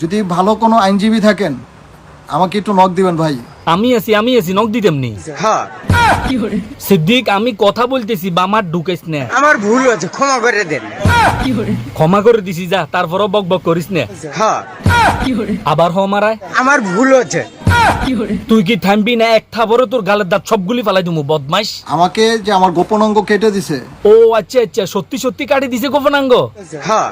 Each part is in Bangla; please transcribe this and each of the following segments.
যদি ভালো কোনো আইনজীবী থাকেন আমাকে একটু নক দিবেন ভাই। আমি আছি নক দিতেম নি। হ্যাঁ সিদ্দিক আমি কথা বলতেছি বামার ঢুকাইস না। আমার ভুল হয়েছে, ক্ষমা করে দেন। ক্ষমা করে দিছি যা, তারপরও বক বক করিস না। হ্যাঁ আবার মারায় আমার ভুল হয়েছে। তুই কি থামবি না? এক থাবরে তোর গালের দাঁত সবগুলি ফালাই দিমু বদমাইশ। আমাকে যে আমার গোপন অঙ্গ কেটে দিছে। ও আচ্ছা সত্যি সত্যি কাটি দিছে গোপনাঙ্গ। হ্যাঁ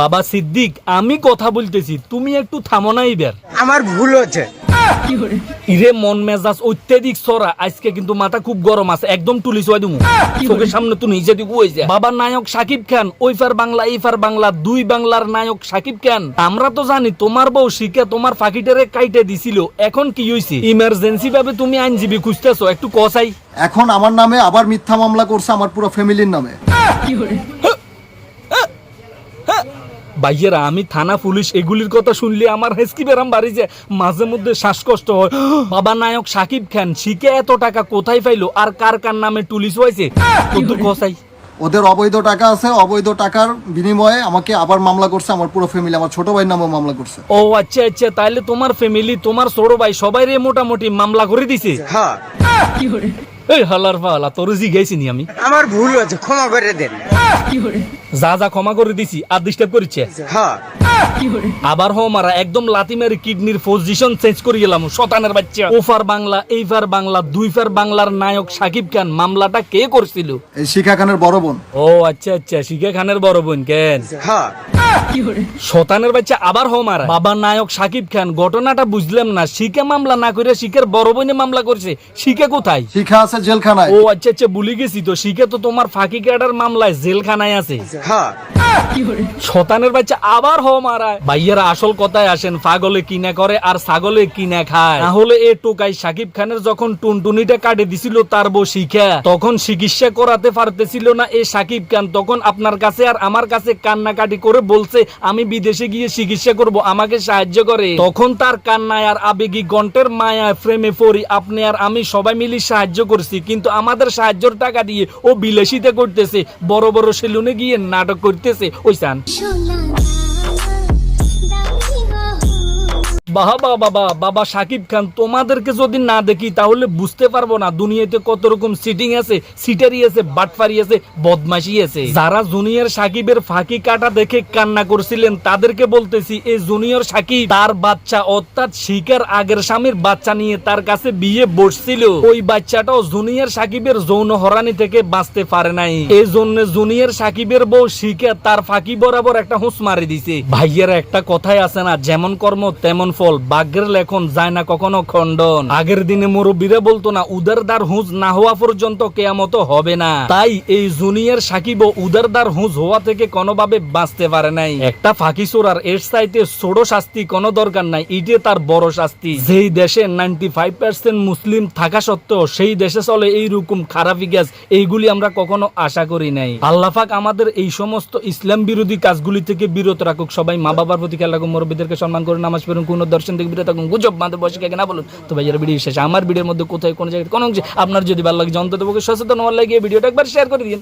বাবা সিদ্দিক আমি কথা বলতেছি, তুমি একটু থামো না এইবার। আমার ভুল হয়েছে। ইরে মন মেজাজ অত্যাধিক সরা, আজকে কিন্তু মাথা খুব গরম আছে, একদম তুলি চুয়াই দিমু চোখের সামনে। তুই নিজে দিকে হয়ে যা। বাবা নায়ক শাকিব খান, ওই ফার বাংলা এই ফার বাংলা, দুই বাংলার নায়ক শাকিব খান। আমরা তো জানি তোমার বউ শিখে তোমার ফাঁকিটারে কাইটে দিছিল, এখন কি হইছে? ইমার্জেন্সি ভাবে তুমি আইনজীবী খুঁজতেছো, একটু কসাই। এখন আমার নামে আবার মিথ্যা মামলা করছে আমার পুরো ফ্যামিলির নামে। ভাইয়েরা আমি থানা পুলিশ এগুলির কথা শুনলে আমার হেসকি বেরাম বাড়ি যায়, মাঝে মধ্যে শ্বাসকষ্ট হয়। বাবা নায়ক শাকিব খান শিখে এত টাকা কোথায় পাইলো, আর কার কার নামে টুলিশ হয়েছে কত কসাই? ওদের অবৈধ টাকা আছে, অবৈধ টাকার বিনিময়ে আমাকে আবার মামলা করছে আমার পুরো ফ্যামিলি, আমার ছোট ভাইয়ের নামে মামলা করছে। ও আচ্ছা তাহলে তোমার ফ্যামিলি তোমার ছোট ভাই সবাই রে মোটামুটি মামলা করে দিছে। হ্যাঁ এই হালার ফালা তোর জিগাইছি নি আমি। আমার ভুল হয়েছে, ক্ষমা করে দেন। যা ক্ষমা করে দিছি, আর ডিস্টার্ব করিচ্ছে। হ্যাঁ আবার মারা একদম লাথি মেরে কিডনির পজিশন চেঞ্জ করে গেলাম শতানের বাচ্চা। ওফার বাংলা এই ফার বাংলা, দুই ফার বাংলার নায়ক শাকিব খান, মামলাটা কে করছিল? এই শিখা খানের বড় বোন। ও আচ্ছা শিখা খানের বড় বোন কেন? হ্যাঁ শতানের বাচ্চা আবার মারা। বাবা নায়ক শাকিব খান, ঘটনাটা বুঝলাম না, শিখে মামলা না করে শিখের বড় বোনে মামলা করছে। শিখে কোথায়? শিখা আছে জেলখানায়। ও আচ্ছা ভুলে গেছি তো, শিখে তো তোমার ফাঁকি কাটার মামলায় জেলখানায় আছে। হ্যাঁ শতানের বাচ্চা আবার মারায়। ভাইয়েরা আসল কথায় আসেন, পাগলে কিনা করে আর ছাগলে কিনা খায়। তাহলে এ টোকাই শাকিব খানের যখন টুনটুনিটা কাটে দিছিল তার বউ শিখা, তখন চিকিৎসা করাতে পারতেছিল না এ শাকিব খান, তখন আপনার কাছে আর আমার কাছে কান্নাকাটি করে বলছে আমি বিদেশে গিয়ে চিকিৎসা করব, আমাকে সাহায্য করে। তখন তার কান্নায় আর আবেগী গন্টের মায়ায় প্রেমে পড়ি আপনি আর আমি সবাই মিলে সাহায্য করছি, কিন্তু আমাদের সাহায্যের টাকা দিয়ে ও বিলাসিতা করতেছে, বড় বড় সেলুনে গিয়ে নাটক করতেছে। ওইসান বাবা শাকিব খান, তোমাদেরকে যদি না দেখি তাহলে বুঝতে পারবো না দুনিয়াতে কত রকম সিটিং আছে, সিটারি আছে, বাটফারি আছে, বদমাশি আছে। যারা জুনিয়র সাকিবের ফাঁকি কাটা দেখে কান্না করছিলেন তাদেরকে বলতেছি, এই জুনিয়র সাকিব তার বাচ্চা অর্থাৎ শিকার আগের স্বামীর বাচ্চা নিয়ে তার কাছে বিয়ে বসছিল, ওই বাচ্চাটাও জুনিয়র সাকিবের যৌন হরানি থেকে বাঁচতে পারে নাই। এই জন্য জুনিয়র সাকিবের বউ শিখে তার ফাঁকি বরাবর একটা হুঁস মারি দিছে। ভাইয়ের একটা কথাই আছে না, যেমন কর্ম তেমন ফল, ভাগ্যের লেখন যায় না কখনো খণ্ডন। আগের দিনে মুরব্বীরা বলতো না, উদারদার হুঁজ না হওয়া পর্যন্ত কেয়ামত হবে না। তাই এই জুনিয়র সাকিব উদারদার হুঁজ হওয়া থেকে কোনোভাবে বাঁচতে পারে নাই। একটা ফাঁকি চোরার এর চাইতে ছোট শাস্তি কোনো দরকার নাই, ইটে তার বড় শাস্তি। যেই দেশে 95% মুসলিম থাকা সত্ত্বেও সেই দেশে চলে এইরকম খারাপি গ্যাস, এইগুলি আমরা কখনো আশা করি নাই। আল্লাহ পাক আমাদের এই সমস্ত ইসলাম বিরোধী কাজগুলি থেকে বিরত রাখুক। সবাই মা বাবার প্রতি খেয়াল রাখুন, মুরব্বীদেরকে সম্মান করে নামাজ পড়ুন, কোন দর্শন থেকে বিরত থাকুন, গুজব মাঝে বসে কে না বলুন। তো ভাইয়ের ভিডিও শেষে আমার ভিডিওর মধ্যে কোথায় কোন জায়গায় কোন অংশে আপনার যদি ভালো লাগে অন্তত সচেতন হওয়ার লাগে ভিডিওটা একবার শেয়ার করে দিন।